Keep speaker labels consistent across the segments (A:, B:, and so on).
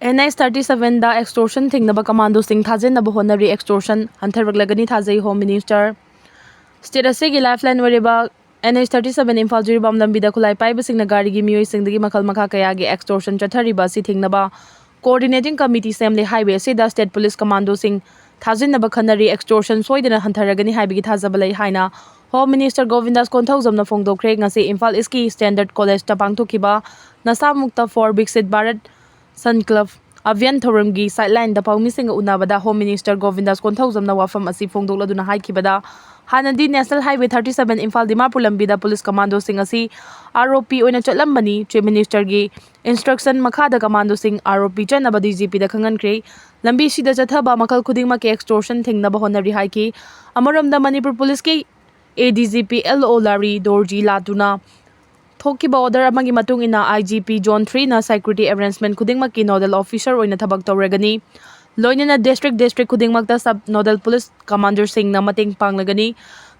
A: NIS 37 da extortion thingnaba commando sing thajenaba honari extortion hantharaglagani thajai Home Minister. State asigi lifeline wariba NIS 37 Imphal jiribam lambi da khulai paiba singna gari gi miyoi singdagi makal makha kaya gi extortion chathariba si thingnaba coordinating committee semle highway sida state police commando sing thajenaba khanari extortion soidana hantharagani haibigi thajabalai haina Home Minister Govindas Konthawjamna phongdokre ngasi Imphal East ki Standard College ta pangthokiba nasa mukta for Bixit Bharat Sun Club Avian Thoramgi sideline da paumising unabada Home Minister Govindas Konthawjamna wafam asi phongdokladuna haikibada Hanadi National Highway 37 Imphal Dimapur lambida police commando sing asi ROP oina chatlambani Chief Minister gi instruction makhada commando sing ROP chanaba DGP da khangankre lambi sida chathaba makal khudingma ke extortion thingnaba honari haiki amaramda Manipur police ki ADGP LO Larry Dorji Latuna Thokiba order amagi matung ina IGP John 3 na security arrangement khudingma ki nodal officer oina thabak tawragani loinana district khudingmakta sub nodal police commander sing na mating panglagani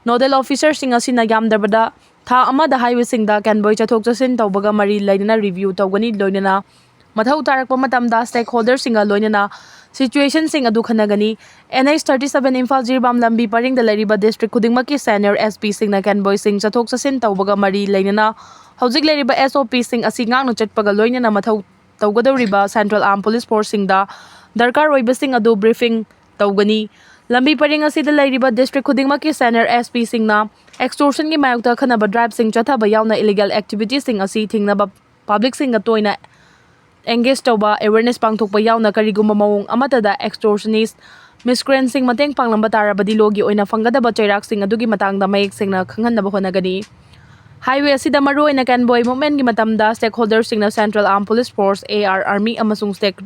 A: nodal officer sing asina yamdarbada tha amada highway sing da canboy chathok chasin tawbaga mari lainana review tawgani loinana mathau tarakpa matamda stakeholder singa loinana situation sing adu khanagani NIS 37 Imphal Jirbam lambi paring da lariba district khudingmaki senior SP sing na canboy sing chathok chasin tawbaga mari lainana hojik lariba SOP sing asi ngangno chatpaga loinana mathau tawgadoriba Central Armed Police Force sing da darkar oiba sing adu briefing tawgani lambi paring asi da lariba district khudingmaki senior SP sing na extortion gi mayukta khanaba drive sing chathaba yauna illegal activities sing asi thingnaba public sing atoina engage tawba awareness pangthokpa yauna kariguma mawong amata da extortionist miscreant sing mateng panglamba tarabadi logi oina fangadaba chairak sing adugi matangda mayek singna khanghanaba honagani highway asida maruoina canboy movement gi matamda stakeholders singna Central Armed Police Force AR Army amasung state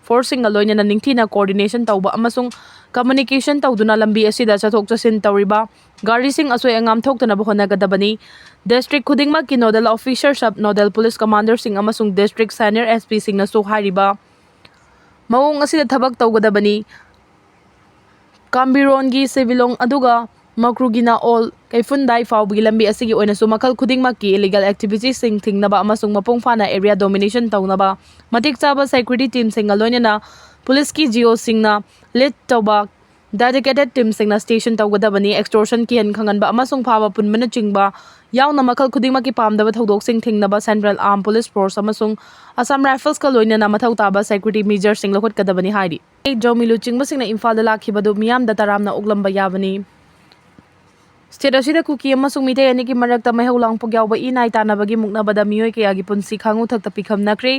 A: forcing aloina na ningthina coordination tawba amasung communication tawduna lambi asida chathok chasin tawriba gari sing asoi angam thoktana honagadabani district khudingma ki nodal officer sub nodal police commander sing amasung district senior SP sing na so hariba mawong asida thabak tawgadabani Kambiron gi civilong aduga makrugina all kaifundai fawbi lambi asigi oina su makal khudingma ki illegal activities sing thingnaba amasung mapung fana area domination tawnaba matik chaba security team sing aloina police ki geo singna lead tawba dedicated team singna station tawgadabani extortion ki han khanganba amasung phaba punmana chingba yauna makal khudingma ki pamdaba thodok sing thingnaba Central Armed Police Force amasung Assam Rifles ka loina na mathau taba security measures sing lokhot kadabani haidi Zomi chingba singna Imphal da lakhibadu miyam da taramna oglamba yabani State asida Kuki amasung mitay ani ki marakta mayhaulang pugyawba inay tanabagi muknabada miyoy kayagi punsi khangu thakta pikham nakre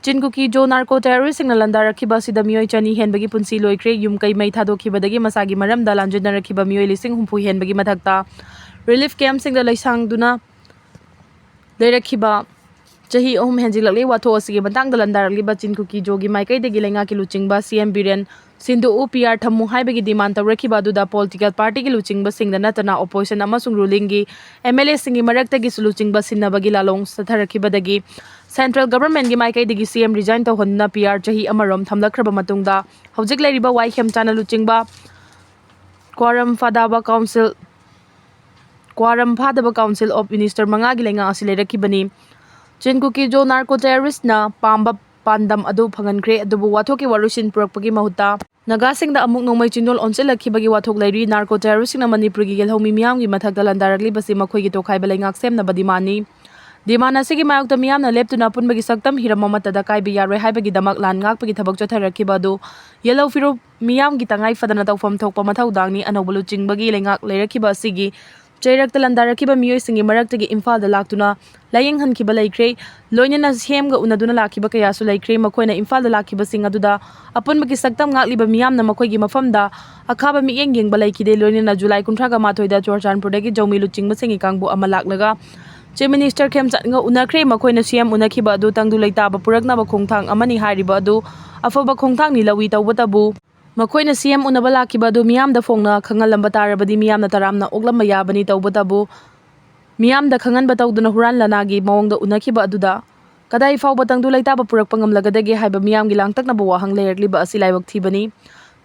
A: Chin Kuki jo narco terrorist sing nalanda rakhiba sida miyoy chani henbagi punsi loikre yum kai mai thadokibadagi masagi maramda lanjuna rakhiba miyoy lising humpu henbagi mathakta relief camp sing da laisang duna lerakhiba chahi ohum henjilakle watho asigi matang da landaraliba Chin Kuki jogi maikai degi lenga ki luchingba CM Biren Sindu UPR thamu haibagi demand tawrakhiba duda political party ki luchingba singda natana opposition amasung ruling gi MLA singi marakta gi luchingba sinnabagi lalong satharakibadagi central government gi maikai degi CM resign tawhonna PR chahi amarom thamlakraba matungda hojik lairiba Waikhem chana luchingba quorum fadaba council of minister manga gi lenga asi lerakibani Chin Kuki jo narco terrorist na pamba pandam adu phangankre adubu wathoki warusin purakpagi mahuta Naga singda amuk nongmai chindol onselakibagi wathok lairi narco terrorist na Manipuri gi gelhomi miyam gi mathakda landarakli basi makhoi gi tokhai balai ngak semna badimani dimana sigi mayokta miyamna leptuna punbagi saktam hirama matada kai bi yaroi haibagi damak lan ngakpagi thabak chatharakiba du yellow firo miyam gi tangai fadana tawfam thokpa mathau dangni anobulu chingbagi lengak leirakiba sigi Chairakta landarakiba miyoy singi maraktagi Imphal da laktuna layeng hankiba laikre loinana semga unaduna lakiba kayasu laikre makoina Imphal da lakiba sing aduda apunbagi saktam ngakliba miyamna makoigi mafamda akhaba miyeng yengba laikide loinana July 19 mathoida Chorchanpurdagi Zomi chingba singi kangbu ama laklaga Chief Minister Khemchatnga unakre makoina CM unakiba adu tangdu laitaba puraknaba khongthang amani hariba adu afaba khongthang ni lawi tawbatabu Makoina CM unabala kibadu miyam da fongna khangal lamba tarabadi miyam na taramna oglamba yabani tawbatabu miyam da khangan batawduna huran lanagi mawong da unakiba aduda kadai faw batang du laitaba purak pangamlagadagi haiba miyam gi langtak na buwahang layerliba asi laibak thibani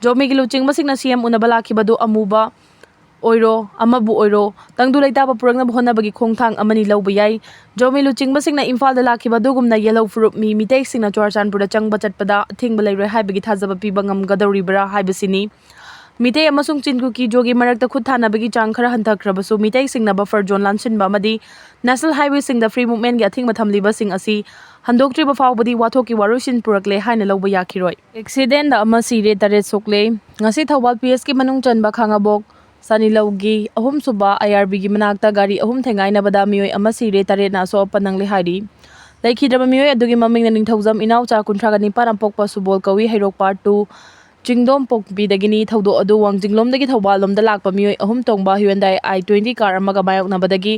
A: Zomi gi luching masing na CM unabala kibadu amuba oiro amabu oiro tangdu leitaba puraknaba honabagi khongthang amani lauba yai Zomi luchingbasigna Imphal da lakhiba dugumna yellow fruit mi miteisingna Churachandpurda changba chatpada athingba leiroi haibagi thajaba piba ngamgadoribra haibasini Mitei amasung Chinkuki jogi marakta khut thanabagi chang khara hantakrabasu miteisingna buffer zone lansinba amadi national highway singda free movement gi athingba thamliba sing asi handoktriba fawbadi wathoki warusin purakle haina lauba yakhiroi accident da ama Sire taret sokle ngasi Thawal PS ki manung chanba khangabok Sanilaugi ahum suba IRB gi manakta gari ahum thengaina bada mioi ama Sire taret na so panangle hairi laikhidraba mioi adugi mamingna ningthaujam inau cha kunthra gani param pokpa subol kawi hairok part 2 Chingdom pokbi dagini thaudo adu wangjinglom dagi Thawal lomda lakpa mioi ahum tongba Hyundai i20 car amaga mayok na badagi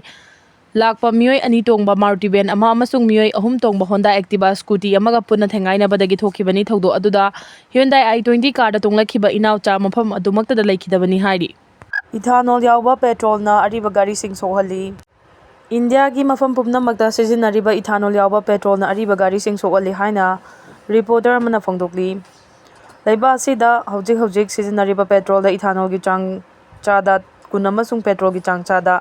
A: lakpa mioi ani tongba Maruti van ama amasung mioi ahum tongba Honda Activa scooty amaga punna thengaina badagi thokibani thaudo aduda Hyundai i20 car da tonglakhiba inau cha mafam adumakta da laikhidabani hairi Ethanol yauba petrol na ariba gari sing sohali India gi mafam pumnamakta sizinariba ethanol yauba petrol na ariba gari sing sohali haina reporter amana phongdokli Laiba asida hojik sizinariba petrol da ethanol gi chang chada kunamasung petrol gi chang chada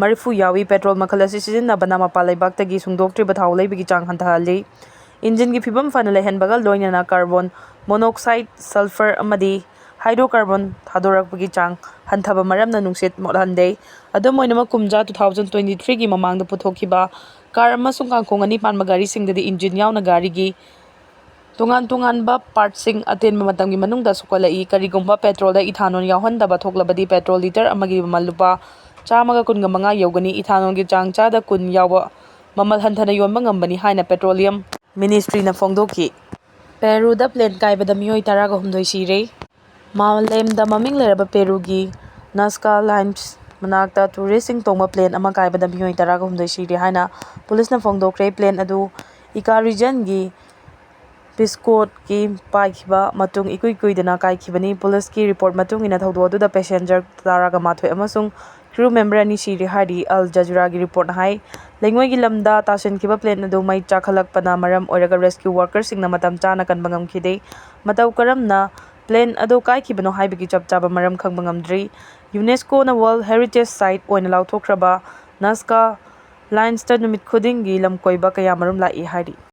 A: marifu yawi petrol makhala sizinabana mapa laibak tagi sungdoktriba thau leibi gi chang hantahali engine gi phibam fana lehen bagal loina na carbon monoxide sulfur amadi hydrocarbon thadorakpagi chang hanthaba maramna nungsit molhande adom oinama kumja 2023 gi mamangda puthokhiba car amasung kangkhong ani panma gari singdadi engine yauna gari gi tungan ba part sing aten mamatanggi manungda sukolai karigomba petrol da ethanol yauhandaba thoklabadi petrol liter amagi malupa chamaga kunga manga yogani ethanol gi chang chada kun yawa mamal hanthana yonba ngambani haina petroleum ministry na phongdoki Peru da plane kaibada mioi taraga humdoi sire Malemda maming leraba Peru gi Nazca Lines manakta touristing tongba plane ama kaibada mioi taraga humdoi sire haina police na phongdokre plane adu ika region gi Piscot ki paikhiba matung ikuidana kaikhibani police ki report matung ina thaudo adu da passenger taraga mathoi amasung crew member ani sire hari Al Jazeera gi report hai lengwai gi lamda tasen kiba plane adu mai chakhalak pana maram oiraga rescue workers singna matam chana kan bangam khide matau karamna plane adu kaikhibano haibigi chapchaba maram khangba ngamdri UNESCO na World Heritage Site oina lauthokraba Nazca Lines ta numit khuding gi lamkoiba kaya marum lai hari